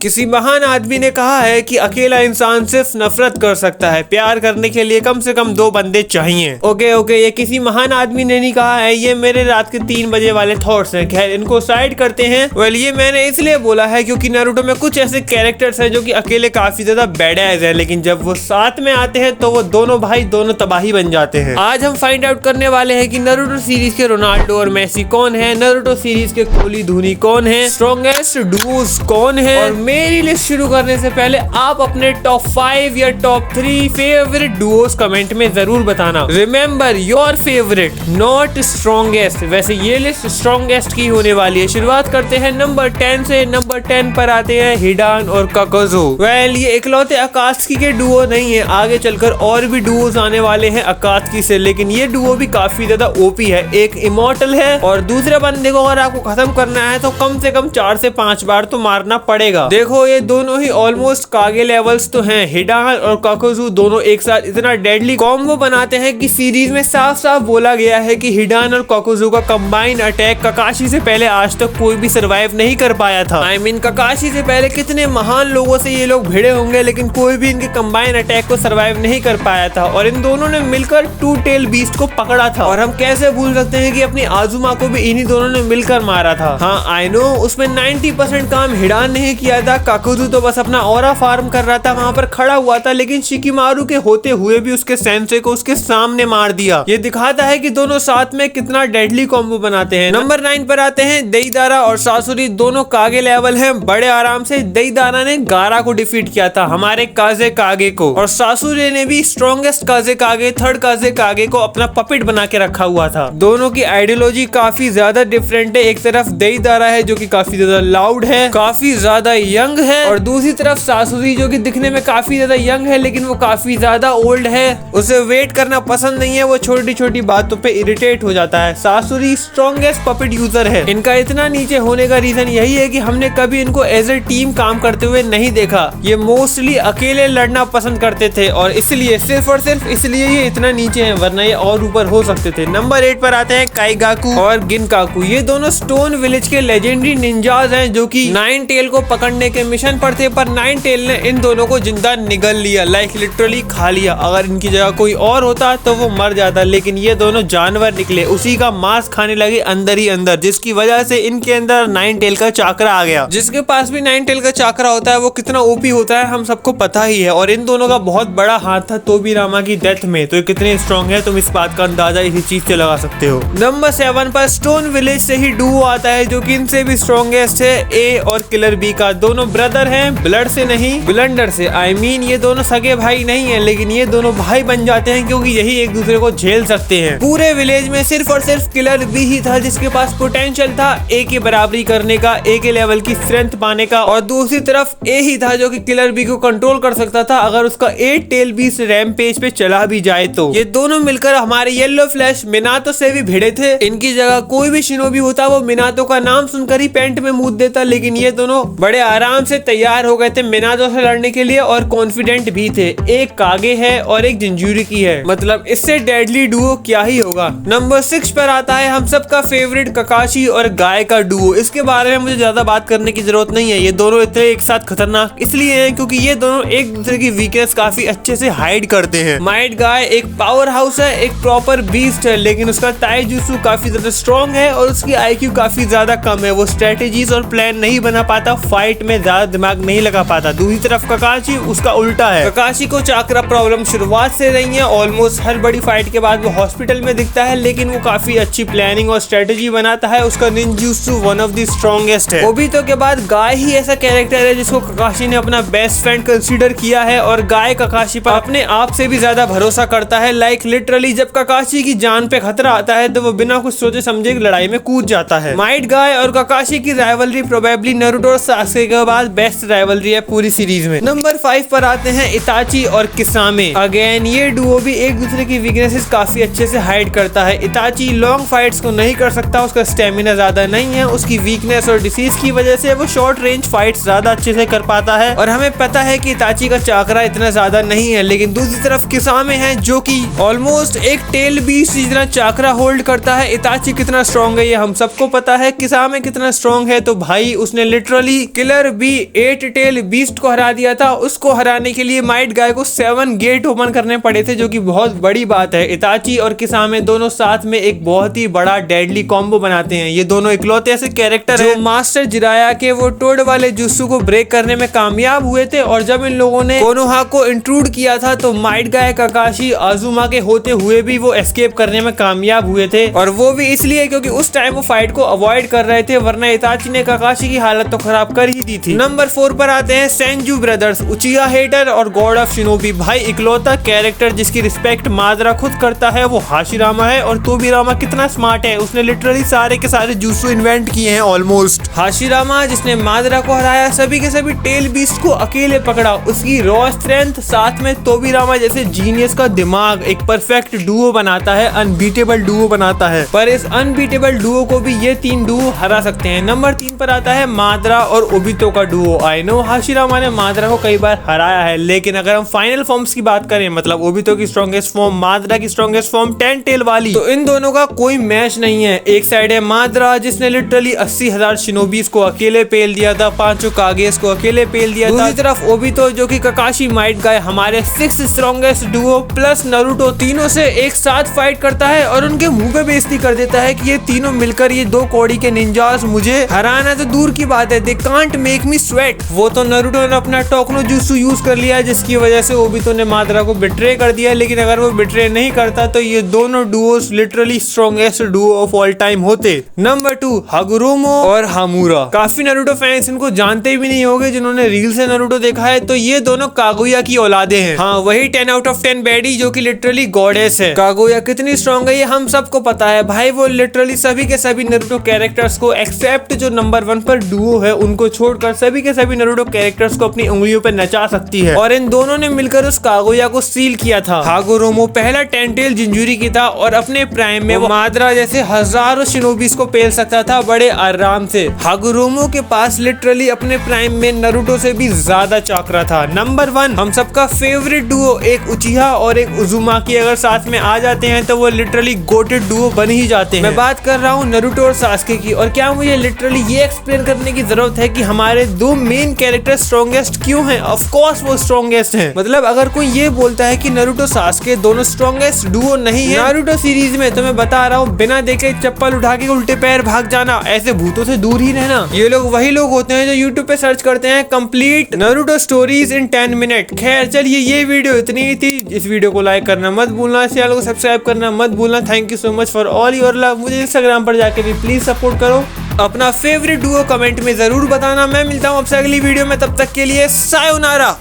किसी महान आदमी ने कहा है कि अकेला इंसान सिर्फ नफरत कर सकता है, प्यार करने के लिए कम से कम 2 बंदे चाहिए। ओके, ये किसी महान आदमी ने नहीं कहा है, ये मेरे रात के 3 बजे वाले थॉट्स हैं। खैर, इनको साइड करते हैं। वेल, ये मैंने इसलिए बोला है क्योंकि नारुतो में कुछ ऐसे कैरेक्टर्स हैं जो कि अकेले काफी ज्यादा बैडएज है, लेकिन जब वो साथ में आते हैं तो वो दोनों भाई दोनों तबाही बन जाते हैं। आज हम फाइंड आउट करने वाले हैं कि नारुतो सीरीज के रोनाल्डो और मेसी कौन है, नारुतो सीरीज के कोहली धोनी कौन है, स्ट्रॉन्गेस्ट डुओज कौन है। और मेरी लिस्ट शुरू करने से पहले आप अपने टॉप 5 या टॉप 3 फेवरेट डुओज कमेंट में जरूर बताना। Remember, your favourite, not strongest. वैसे ये लिस्ट स्ट्रॉन्गेस्ट की होने वाली है। शुरुआत करते हैं नंबर 10 से। नंबर 10 पर आते हैं हिडान और काकाजू। वेल, ये इकलौते अकात्सुकी के डुओ नहीं है, आगे चलकर और भी डुओज आने वाले हैं अकात्सुकी से, लेकिन ये डुओ भी काफी ज्यादा ओपी है। एक इमॉर्टल है और दूसरे बंदे को अगर आपको खत्म करना है तो कम से कम 4 से 5 बार तो मारना पड़ेगा। देखो, ये दोनों ही ऑलमोस्ट कागे लेवल्स तो हैं। हिडान और काकाजू दोनों एक साथ इतना डेडली कॉम्बो बनाते हैं कि सीरीज में साफ साफ बोला गया है कि हिडान और काकाजू का कंबाइन अटैक ककाशी से पहले आज तक कोई भी सरवाइव नहीं कर पाया था। आई मीन, ककाशी से पहले कितने महान लोगों से ये लोग भिड़े होंगे, लेकिन कोई भी इनके कंबाइन अटैक को सरवाइव नहीं कर पाया था। और इन दोनों ने मिलकर 2 टेल बीस्ट को पकड़ा था। और हम कैसे भूल सकते हैं कि अपनी आजुमा को भी इन्हीं दोनों ने मिलकर मारा था। हाँ, आई नो, उसमें 90% काम हिडान ने ही किया था। काकाजू तो बस अपना ऑरा फार्म कर रहा था, वहां पर खड़ा हुआ था, लेकिन शिकिमारू के होते हुए भी उसके सेंसे को उसके सामने मार दिया। ये दिखाता है कि दोनों साथ में कितना डेडली कॉम्बो बनाते हैं। नंबर 9 पर आते हैं देईदारा और सासुरी। दोनों कागे लेवल हैं। बड़े आराम से देईदारा ने गारा को डिफीट किया था, हमारे काजे कागे को, और सासुरी ने भी स्ट्रॉन्गेस्ट काजे कागे, थर्ड काजे कागे को अपना पपेट बना के रखा हुआ था। दोनों की आइडियोलॉजी काफी ज्यादा डिफरेंट है। एक तरफ देईदारा है जो कि काफी ज्यादा लाउड है, काफी ज्यादा यंग है, और दूसरी तरफ सासुरी जो कि दिखने में काफी ज्यादा यंग है लेकिन वो काफी ज्यादा ओल्ड है। उसे वेट करना पसंद नहीं है, वो छोटी छोटी बातों पे इरिटेट हो जाता है। सासुरी स्ट्रॉन्गेस्ट पपेट यूजर है। इनका इतना नीचे होने का रीजन यही है कि हमने कभी इनको एज ए टीम काम करते हुए नहीं देखा। ये मोस्टली अकेले लड़ना पसंद करते थे और इसलिए, सिर्फ और सिर्फ इसलिए ये इतना नीचे है, वरना ये और ऊपर हो सकते थे। नंबर 8 पर आते हैं काइगाकू और गिनकाकू। ये दोनों स्टोन विलेज के लेजेंडरी निंजाज हैं जो कि 9 टेल को पकड़ने के मिशन पर थे, पर 9 टेल ने इन दोनों को जिंदा निगल लिया, लाइक लिटरली खा लिया। अगर इनकी जगह कोई और होता तो वो मर जाता, लेकिन ये दोनों जानवर निकले, उसी का मांस खाने लगे अंदर ही अंदर, जिसकी वजह से इनके अंदर 9 टेल का चाकरा आ गया। जिसके पास भी 9 टेल का चाकरा होता है वो कितना ओपी होता है हम सबको पता ही है। और इन दोनों का बहुत बड़ा हाथ था तोबीरामा की डेथ में, तो ये कितने स्ट्रॉन्ग है तुम इस बात का अंदाजा इसी चीज से लगा सकते हो। नंबर 7 पर स्टोन विलेज से ही डुओ आता है जो कि इनसे भी स्ट्रॉन्गेस्ट है, ए और किलर बी का। दोनों ब्रदर हैं, ब्लड से नहीं ब्लंडर से। आई मीन, ये दोनों सगे भाई नहीं है, लेकिन ये दोनों भाई बन जाते हैं क्योंकि यही एक दूसरे को झेल सकते हैं। पूरे विलेज में सिर्फ और सिर्फ किलर बी ही था जिसके पास पोटेंशियल था ए की बराबरी करने का, ए के लेवल की स्ट्रेंथ पाने का, और दूसरी तरफ ए ही था जो कि किलर बी को कंट्रोल कर सकता था अगर उसका 8 टेल बीस्ट रैम्पेज पे चला भी जाए तो। ये दोनों मिलकर हमारे येलो फ्लैश मिनातो से भी भिड़े थे। इनकी जगह कोई भी शिनोबी होता वो मिनातो का नाम सुनकर ही पैंट में मूत देता, लेकिन ये दोनों बड़े आराम से तैयार हो गए थे मिनातो से लड़ने के लिए और कॉन्फिडेंट भी थे। एक कागे है और एक जिंजूरी की है, मतलब इससे डेडली डुओ क्या ही होगा। नंबर 6 पर आता है हम सबका फेवरेट ककाशी और गाय का डुओ। इसके बारे में मुझे ज्यादा बात करने की जरूरत नहीं है। ये दोनों इतने एक साथ खतरनाक इसलिए हैं क्योंकि ये दोनों एक दूसरे की वीकनेस काफी अच्छे से हाइड करते हैं। माइट गाय एक पावर हाउस है, एक प्रॉपर बीस्ट है, लेकिन उसका ताइजुत्सु काफी ज्यादा स्ट्रॉन्ग है और उसकी आईक्यू काफी ज्यादा कम है। वो स्ट्रेटेजीज और प्लान नहीं बना पाता, फाइट में ज्यादा दिमाग नहीं लगा पाता। दूसरी तरफ ककाशी उसका उल्टा है। ककाशी को चाकरा प्रॉब्लम शुरुआत से रही है। ऑलमोस्ट हर बड़ी फाइट के बाद वो हॉस्पिटल में दिखता है, लेकिन वो काफी अच्छी प्लानिंग और स्ट्रेटेजी बनाता है। उसका ninjutsu one of the strongest है। ओबितो के बाद गाय ही ऐसा कैरेक्टर है जिसको ककाशी ने अपना बेस्ट फ्रेंड कंसीडर किया है और गाय ककाशी पर अपने आप से भी ज्यादा भरोसा करता है। लाइक लिटरली जब ककाशी की जान पे खतरा आता है तो वो बिना कुछ सोचे समझे लड़ाई में कूद जाता है। माइट गाय और ककाशी की राइवलरी प्रोबेबली नारुतो और सासुके के बाद बेस्ट राइवलरी है पूरी सीरीज में। नंबर 5 पर आते हैं इताची और किसामे। अगेन ये डुओ भी एक दूसरे की वीकनेसेस काफी अच्छे से हाइड करता है। इताची लॉन्ग फाइट्स को नहीं कर सकता, उसका स्टेमिना ज्यादा नहीं है, उसकी वीकनेस और डिसीज की वजह से वो शॉर्ट रेंज फाइट्स ज्यादा अच्छे से कर पाता है। और हमें पता है कि इताची का चाकरा इतना ज्यादा नहीं है, लेकिन दूसरी तरफ किसामे है जो कि ऑलमोस्ट एक टेल बीस्ट जितना चाकरा होल्ड करता है। इताची कितना स्ट्रॉन्ग है ये हम सबको पता है। किसामे कितना स्ट्रॉन्ग है तो भाई उसने लिटरली किलर भी 8 टेल बीस्ट को हरा दिया था। उसको हराने के लिए माइट गाय को 7 गेट ओपन करने पड़े थे, जो कि बहुत बड़ी बात है। इताची और किसामे दोनों साथ में एक बहुत ही बड़ा डेडली कॉम्बो बनाते हैं। ये दोनों इकलौते ऐसे कैरेक्टर हैं मास्टर जिराया के वो टोड वाले जुत्सु को ब्रेक करने में कामयाब हुए थे। और जब इन लोगों ने कोनोहा को इंट्रूड किया था तो माइट गाय, काकाशी, आजुमा के होते हुए भी वो एस्केप करने में कामयाब हुए थे। और वो भी इसलिए क्योंकि उस टाइम वो फाइट को अवॉइड कर रहे थे, वरना इताची ने काकाशी की हालत तो खराब कर ही दी थी। नंबर 4 पर आते हैं सेंजू ब्रदर्स, उचिहा हेटर और गॉड ऑफ शिनोबी। भाई इकलौता कैरेक्टर जिसकी रिस्पेक्ट मादरा खुद करता है वो हाशिरामा है। और तोबिरामा कितना स्मार्ट है, उसने लिटरली सारे के सारे जुत्सु इन्वेंट किए हैं ऑलमोस्ट। हाशिरामा जिसने मादरा को हराया, सभी के सभी टेल बीस्ट को अकेले पकड़ा, उसकी रॉ स्ट्रेंथ साथ में तोबिरामा जैसे जीनियस का दिमाग एक परफेक्ट डुओ बनाता है, अनबीटेबल डुओ बनाता है। पर इस अनबीटेबल डुओ को भी ये 3 डुओ हरा सकते हैं। नंबर 3 पर आता है मादरा और ओबितो का डुओ। आई नो हाशिरामा ने मादरा को कई बार हराया है, लेकिन अगर हम फाइनल फॉर्म्स की बात करें, मतलब ओबितो की स्ट्रॉन्गेस्ट फॉर्म, मादरा की स्ट्रॉन्गेस्ट फॉर्म 10 टेल वाली, तो इन दोनों का कोई मैच नहीं है। एक साइड है मादरा जिसने लिटरली 80,000 शिनोबीज को अकेले पेल दिया था, 5 कागेस को अकेले पेल दिया था। दूसरी तरफ ओबितो जो कि काकाशी, माइट गाय, हमारे 6 स्ट्रॉन्गेस्ट डुओ प्लस नारुतो, तीनों से एक साथ फाइट करता है और उनके मुंह पे बेइज्जती कर देता है कि ये तीनों मिलकर, ये 2 कौड़ी के निंजास मुझे हराना तो दूर की बात है, they can't make me sweat. वो तो नारुतो ने अपना टोकनो जुत्सु यूज कर लिया, जिसकी वजह से ओबितो ने मादरा को बिट्रे कर दिया। लेकिन अगर वो बिट्रे नहीं करता तो ये दोनों Duos literally strongest Duo of all time होते। नंबर 2 हागुरोमो और हामुरा। काफी नारुतो फैंस इनको जानते भी नहीं होंगे जिन्होंने रील से नारुतो देखा है। तो ये दोनों कागुया की औलादे हैं। हाँ, वही 10 आउट ऑफ 10 बैडी जो कि लिटरली गॉडेस है। कागुया कितनी स्ट्रॉन्ग है ये हम सबको पता है भाई। वो लिटरली सभी के सभी नारुतो कैरेक्टर्स को एक्सेप्ट जो नंबर 1 पर डुओ है उनको छोड़कर सभी के सभी नारुतो कैरेक्टर्स को अपनी उंगलियों पर नचा सकती है। और इन दोनों ने मिलकर उस कागुया को सील किया था। हागुरोमो पहला 10 टेल जिंजुरी की था और अपने प्राइम में वो मादरा जैसे हजारों शिनोबीज को पेल सकता था बड़े आराम से। हागुरोमो के पास लिटरली अपने प्राइम में नारुतो से भी ज्यादा चाकरा था। नंबर 1 हम सबका फेवरेट डुओ एक उचिहा और एक उजुमाकी अगर साथ में आ जाते हैं तो वो लिटरली गोटेड डुओ बन ही जाते हैं। मैं बात कर रहा हूँ नारुतो और सास्के की। और क्या मुझे लिटरली ये एक्सप्लेन करने की जरूरत है कि हमारे 2 मेन कैरेक्टर स्ट्रॉन्गेस्ट क्यों हैं? ऑफ कोर्स वो स्ट्रॉन्गेस्ट हैं। मतलब अगर कोई ये बोलता है कि नारुतो सास्के दोनों स्ट्रॉन्गेस्ट डुओ नहीं है नारुतो सीरीज में, तो मैं बता रहा हूँ बिना देखे चप्पल उठा के उल्टे पैर भाग जाना, ऐसे भूतों से दूर ही रहना। ये लोग वही लोग होते हैं जो यूट्यूब पे सर्च करते हैं complete Naruto stories in 10 minute. खैर चलिए, ये वीडियो इतनी ही थी। इस वीडियो को लाइक करना मत भूलना, चैनल को सब्सक्राइब करना मत भूलना। Thank you so much for all your love. मुझे इंस्टाग्राम पर जाके भी प्लीज सपोर्ट करो। अपना फेवरेट डुओ कमेंट में जरूर बताना। मैं मिलता हूँ आपसे अगली वीडियो में, तब तक के लिए सायोनारा।